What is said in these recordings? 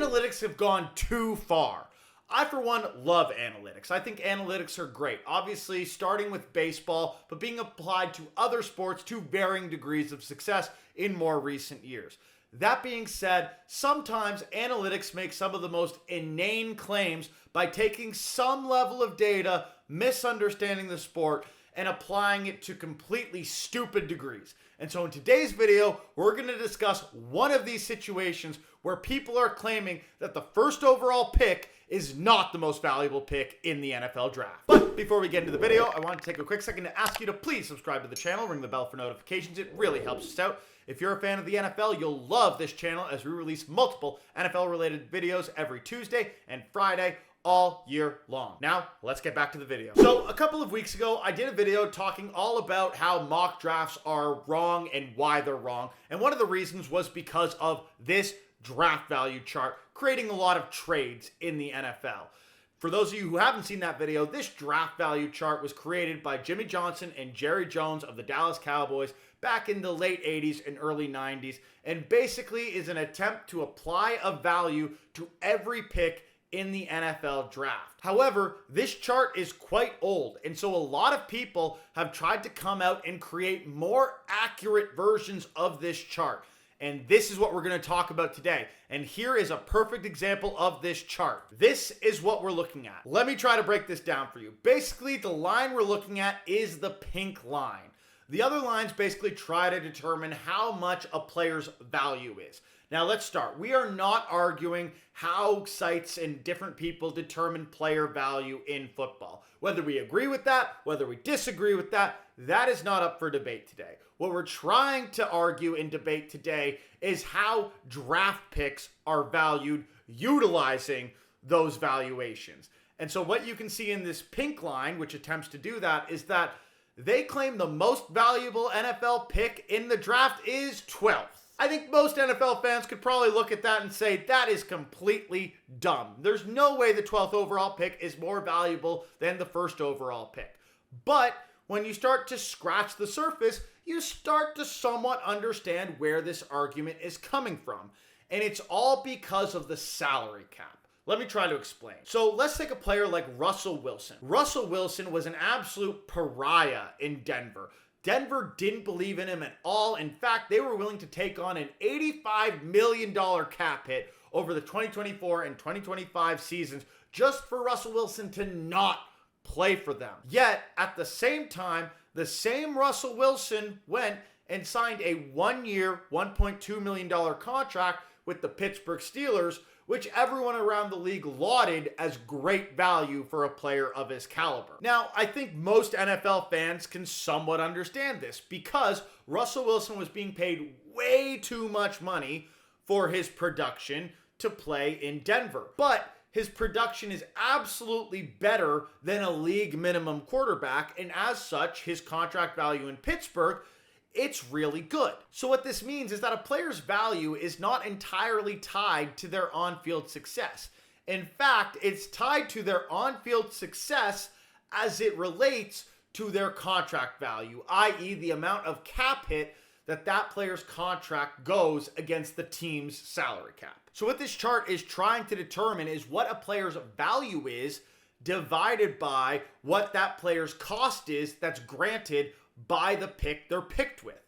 analytics have gone too far. I, for one, love analytics. I think analytics are great. Obviously, starting with baseball, but being applied to other sports to varying degrees of success in more recent years. That being said, sometimes analytics make some of the most inane claims by taking some level of data, misunderstanding the sport, and applying it to completely stupid degrees. And so in today's video, we're going to discuss one of these situations where people are claiming that the first overall pick is not the most valuable pick in the NFL draft. But before we get into the video, I want to take a quick second to ask you to please subscribe to the channel, ring the bell for notifications. It really helps us out. If you're a fan of the NFL, you'll love this channel as we release multiple NFL-related videos every Tuesday and Friday all year long. Now, let's get back to the video. So a couple of weeks ago, I did a video talking all about how mock drafts are wrong and why they're wrong. And one of the reasons was because of this draft value chart creating a lot of trades in the NFL. For those of you who haven't seen that video, this draft value chart was created by Jimmy Johnson and Jerry Jones of the Dallas Cowboys back in the late 80s and early 90s, and basically is an attempt to apply a value to every pick in the NFL draft. However, this chart is quite old, and so a lot of people have tried to come out and create more accurate versions of this chart. And this is what we're going to talk about today. And here is a perfect example of this chart. This is what we're looking at. Let me try to break this down for you. Basically, the line we're looking at is the pink line. The other lines basically try to determine how much a player's value is. Now let's start. We are not arguing how sites and different people determine player value in football. Whether we agree with that, whether we disagree with that, that is not up for debate today. What we're trying to argue and debate today is how draft picks are valued utilizing those valuations. And so what you can see in this pink line, which attempts to do that, is that they claim the most valuable NFL pick in the draft is 12th. I think most NFL fans could probably look at that and say, that is completely dumb. There's no way the 12th overall pick is more valuable than the first overall pick. But when you start to scratch the surface, you start to somewhat understand where this argument is coming from. And it's all because of the salary cap. Let me try to explain. So let's take a player like Russell Wilson. Russell Wilson was an absolute pariah in Denver. Denver didn't believe in him at all. In fact, they were willing to take on an $85 million cap hit over the 2024 and 2025 seasons just for Russell Wilson to not play for them. Yet, at the same time, the same Russell Wilson went and signed a one-year, $1.2 million contract with the Pittsburgh Steelers, which everyone around the league lauded as great value for a player of his caliber. Now, I think most NFL fans can somewhat understand this because Russell Wilson was being paid way too much money for his production to play in Denver. But his production is absolutely better than a league minimum quarterback, and as such, his contract value in Pittsburgh, it's really good. So what this means is that a player's value is not entirely tied to their on-field success. In fact, it's tied to their on-field success as it relates to their contract value, i.e. the amount of cap hit that player's contract goes against the team's salary cap. So what this chart is trying to determine is what a player's value is divided by what that player's cost is that's granted by the pick they're picked with.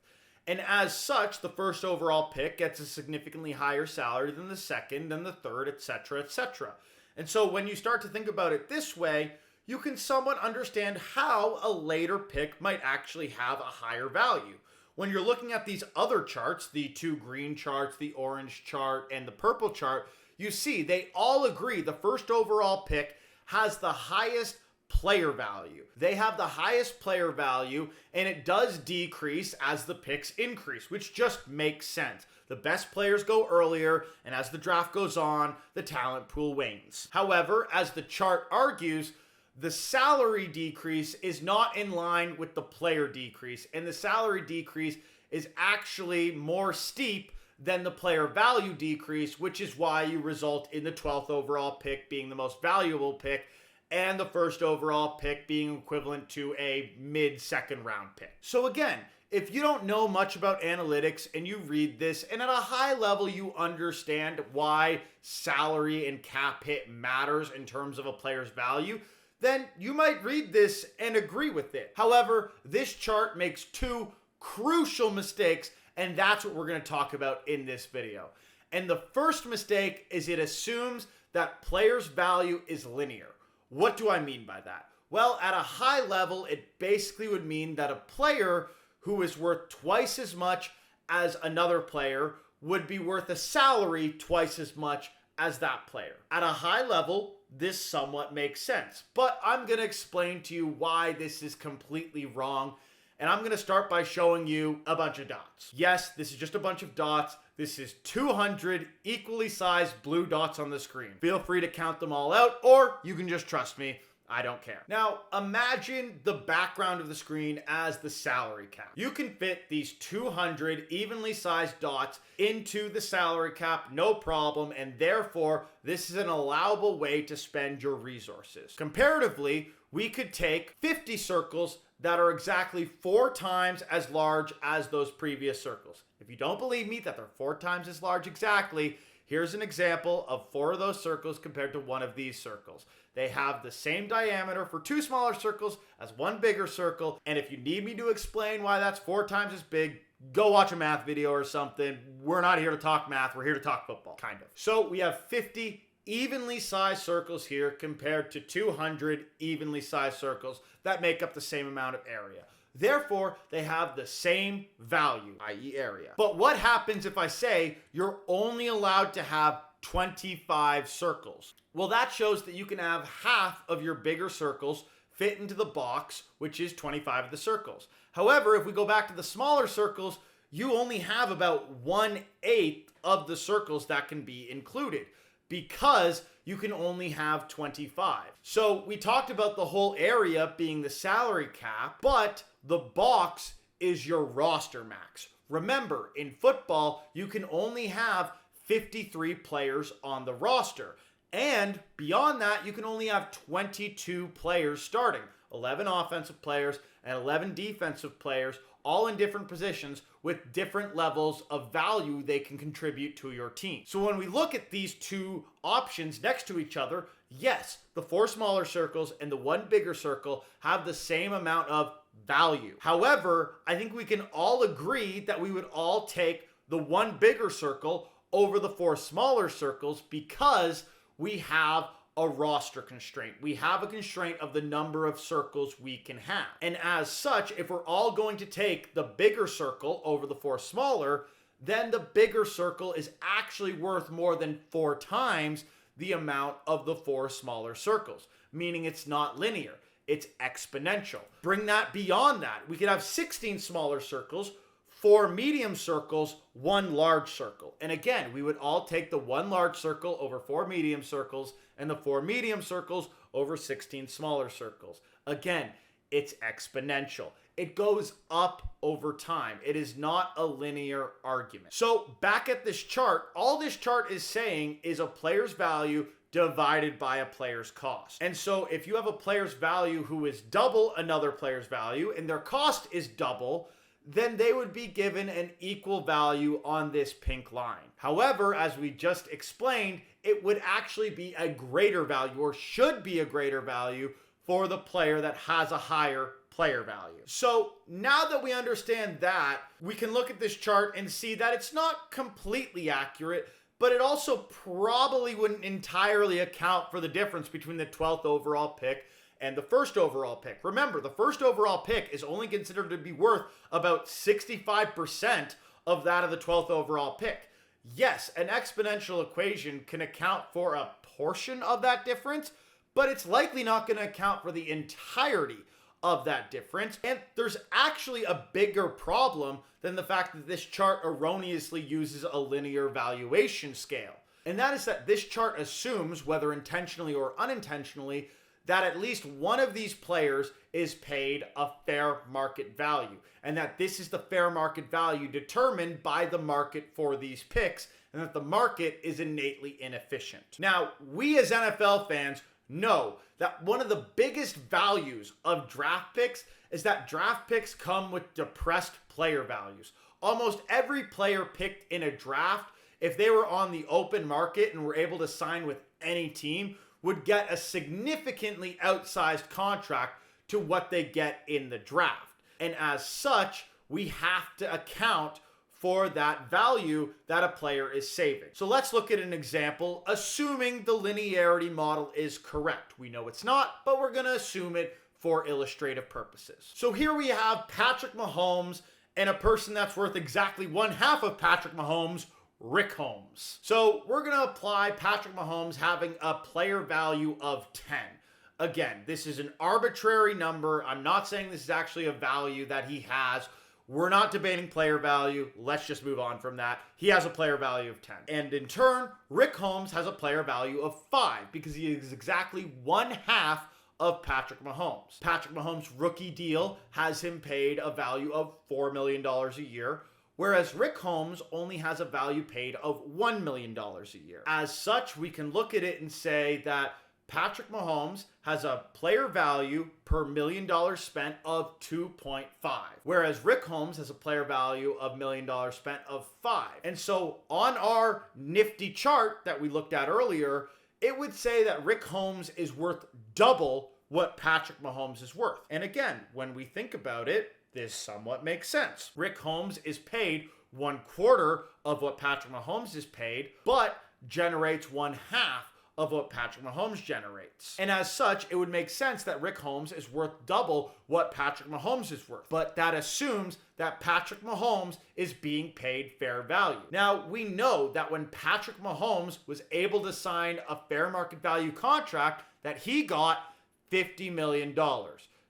And as such, the first overall pick gets a significantly higher salary than the second, than the third, etc., etc. And so when you start to think about it this way, you can somewhat understand how a later pick might actually have a higher value. When you're looking at these other charts, the two green charts, the orange chart, and the purple chart, you see they all agree the first overall pick has the highest player value. They have the highest player value, and it does decrease as the picks increase, which just makes sense. The best players go earlier, and as the draft goes on, the talent pool wanes. However, as the chart argues, the salary decrease is not in line with the player decrease, and the salary decrease is actually more steep than the player value decrease, which is why you result in the 12th overall pick being the most valuable pick, and the first overall pick being equivalent to a mid-second round pick. So again, If you don't know much about analytics and you read this and at a high level you understand why salary and cap hit matters in terms of a player's value, then you might read this and agree with it. However, this chart makes two crucial mistakes, and that's what we're going to talk about in this video. And the first mistake is it assumes that players' value is linear. What do I mean by that? Well, at a high level, it basically would mean that a player who is worth twice as much as another player would be worth a salary twice as much as that player. At a high level, this somewhat makes sense, but I'm going to explain to you why this is completely wrong, and I'm going to start by showing you a bunch of dots. Yes, this is just a bunch of dots. This is 200 equally sized blue dots on the screen. Feel free to count them all out, or you can just trust me. I don't care. Now, imagine the background of the screen as the salary cap. You can fit these 200 evenly sized dots into the salary cap, no problem, and therefore, this is an allowable way to spend your resources. Comparatively, we could take 50 circles that are exactly 4 times as large as those previous circles. If you don't believe me that they're 4 times as large exactly, here's an example of 4 of those circles compared to one of these circles. They have the same diameter for 2 smaller circles as 1 bigger circle. And if you need me to explain why that's 4 times as big, go watch a math video or something. We're not here to talk math. We're here to talk football, kind of. So we have 50 evenly sized circles here compared to 200 evenly sized circles that make up the same amount of area. Therefore, they have the same value, i.e. area. But what happens if I say you're only allowed to have 25 circles? Well, that shows that you can have half of your bigger circles fit into the box, which is 25 of the circles. However, if we go back to the smaller circles, you only have about 1/8 of the circles that can be included because you can only have 25. So we talked about the whole area being the salary cap, but the box is your roster max. Remember, in football, you can only have 53 players on the roster. And beyond that, you can only have 22 players starting. 11 offensive players and 11 defensive players, all in different positions with different levels of value they can contribute to your team. So when we look at these two options next to each other, yes, the 4 smaller circles and the 1 bigger circle have the same amount of value. However, I think we can all agree that we would all take the 1 bigger circle over the 4 smaller circles because we have a roster constraint. We have a constraint of the number of circles we can have. And as such, if we're all going to take the bigger circle over the 4 smaller, then the bigger circle is actually worth more than 4 times the amount of the 4 smaller circles, meaning it's not linear, it's exponential. Bring that beyond that. We could have 16 smaller circles, 4 medium circles, 1 large circle. And again, we would all take the 1 large circle over 4 medium circles and the 4 medium circles over 16 smaller circles. Again, it's exponential. It goes up over time. It is not a linear argument. So back at this chart, all this chart is saying is a player's value divided by a player's cost. And so if you have a player's value who is double another player's value and their cost is double, then they would be given an equal value on this pink line. However, as we just explained, it would actually be a greater value, or should be a greater value, for the player that has a higher player value. So now that we understand that, we can look at this chart and see that it's not completely accurate, but it also probably wouldn't entirely account for the difference between the 12th overall pick and the 1st overall pick. Remember, the 1st overall pick is only considered to be worth about 65% of that of the 12th overall pick. Yes, an exponential equation can account for a portion of that difference, but it's likely not going to account for the entirety of that difference. And there's actually a bigger problem than the fact that this chart erroneously uses a linear valuation scale. And that is that this chart assumes, whether intentionally or unintentionally, that at least one of these players is paid a fair market value, and that this is the fair market value determined by the market for these picks, and that the market is innately inefficient. Now, we as NFL fans know that one of the biggest values of draft picks is that draft picks come with depressed player values. Almost every player picked in a draft, if they were on the open market and were able to sign with any team, would get a significantly outsized contract to what they get in the draft. And as such, we have to account for that value that a player is saving. So let's look at an example, assuming the linearity model is correct. We know it's not, but we're going to assume it for illustrative purposes. So here we have Patrick Mahomes and a person that's worth exactly one half of Patrick Mahomes, Rick Holmes. So we're going to apply Patrick Mahomes having a player value of 10. Again, this is an arbitrary number. I'm not saying this is actually a value that he has. We're not debating player value. Let's just move on from that. He has a player value of 10. And in turn, Rick Holmes has a player value of 5 because he is exactly one half of Patrick Mahomes. Patrick Mahomes' rookie deal has him paid a value of $4 million a year, whereas Rick Holmes only has a value paid of $1 million a year. As such, we can look at it and say that Patrick Mahomes has a player value per $1 million spent of 2.5, whereas Rick Holmes has a player value of $1 million spent of 5. And so on our nifty chart that we looked at earlier, it would say that Rick Holmes is worth double what Patrick Mahomes is worth. And again, when we think about it, this somewhat makes sense. Rick Holmes is paid 1/4 of what Patrick Mahomes is paid, but generates 1/2 of what Patrick Mahomes generates. And as such, it would make sense that Rick Holmes is worth double what Patrick Mahomes is worth. But that assumes that Patrick Mahomes is being paid fair value. Now, we know that when Patrick Mahomes was able to sign a fair market value contract, that he got $50 million.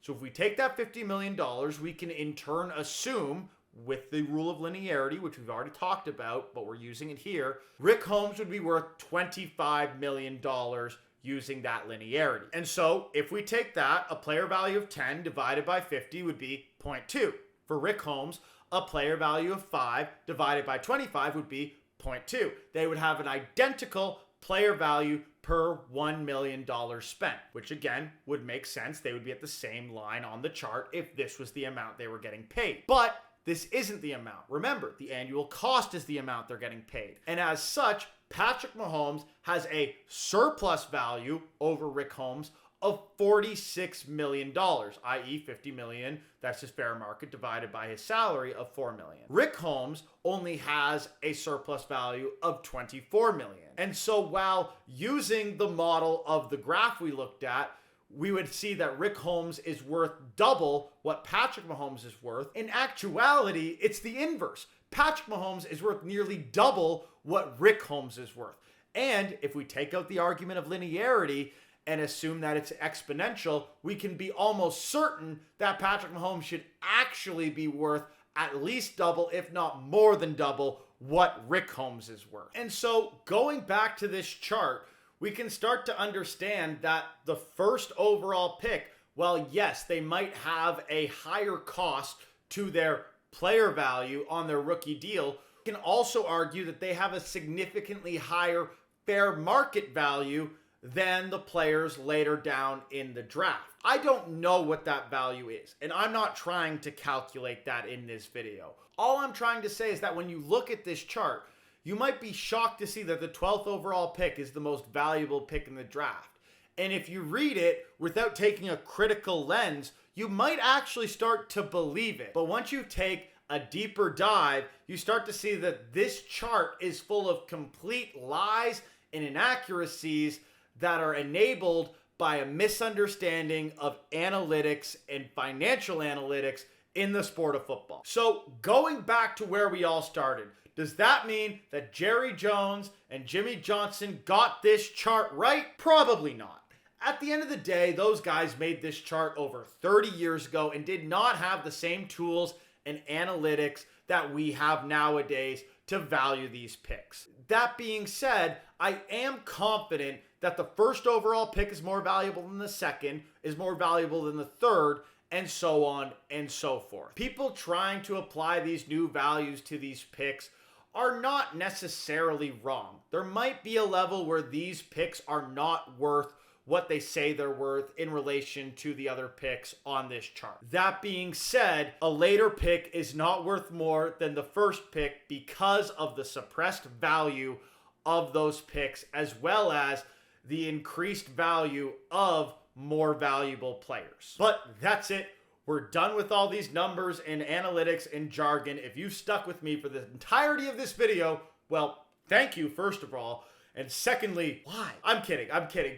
So if we take that $50 million, we can in turn assume, with the rule of linearity, which we've already talked about, but we're using it here, Rick Holmes would be worth $25 million using that linearity. And so if we take that, a player value of 10 divided by 50 would be 0.2. For Rick Holmes, a player value of 5 divided by 25 would be 0.2. They would have an identical player value per $1 million spent, which again would make sense. They would be at the same line on the chart if this was the amount they were getting paid. But this isn't the amount. Remember, the annual cost is the amount they're getting paid. And as such, Patrick Mahomes has a surplus value over Rick Holmes of $46 million, i.e. $50 million, that's his fair market, divided by his salary of $4 million. Rick Holmes only has a surplus value of $24 million. And so while using the model of the graph we looked at, we would see that Rick Holmes is worth double what Patrick Mahomes is worth. In actuality, it's the inverse. Patrick Mahomes is worth nearly double what Rick Holmes is worth. And if we take out the argument of linearity and assume that it's exponential, we can be almost certain that Patrick Mahomes should actually be worth at least double, if not more than double, what Rick Holmes is worth. And so going back to this chart, we can start to understand that the first overall pick, well, yes, they might have a higher cost to their player value on their rookie deal. We can also argue that they have a significantly higher fair market value than the players later down in the draft. I don't know what that value is, and I'm not trying to calculate that in this video. All I'm trying to say is that when you look at this chart, you might be shocked to see that the 12th overall pick is the most valuable pick in the draft. And if you read it without taking a critical lens, you might actually start to believe it. But once you take a deeper dive, you start to see that this chart is full of complete lies and inaccuracies that are enabled by a misunderstanding of analytics and financial analytics in the sport of football. So going back to where we all started, does that mean that Jerry Jones and Jimmy Johnson got this chart right? Probably not. At the end of the day, those guys made this chart over 30 years ago and did not have the same tools and analytics that we have nowadays to value these picks. That being said, I am confident that the first overall pick is more valuable than the second, is more valuable than the third, and so on and so forth. People trying to apply these new values to these picks are not necessarily wrong. There might be a level where these picks are not worth what they say they're worth in relation to the other picks on this chart. That being said, a later pick is not worth more than the first pick because of the suppressed value of those picks, as well as the increased value of more valuable players. But that's it. We're done with all these numbers and analytics and jargon. If you've stuck with me for the entirety of this video, well, thank you, first of all. And secondly, why? I'm kidding.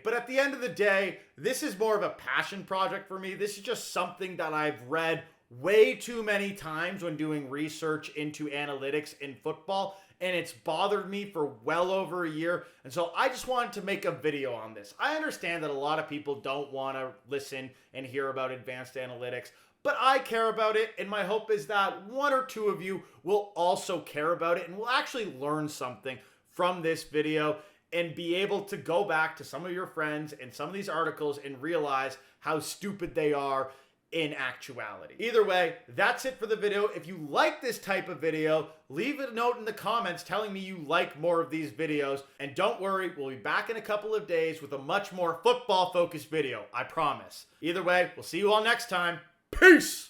But at the end of the day, this is more of a passion project for me. This is just something that I've read way too many times when doing research into analytics in football, and it's bothered me for well over a year. And so I just wanted to make a video on this. I understand that a lot of people don't want to listen and hear about advanced analytics, but I care about it, and my hope is that one or two of you will also care about it and will actually learn something from this video and be able to go back to some of your friends and some of these articles and realize how stupid they are in actuality. Either way, that's it for the video. If you like this type of video, leave a note in the comments telling me you like more of these videos. And don't worry, we'll be back in a couple of days with a much more football-focused video, I promise. Either way, we'll see you all next time. Peace!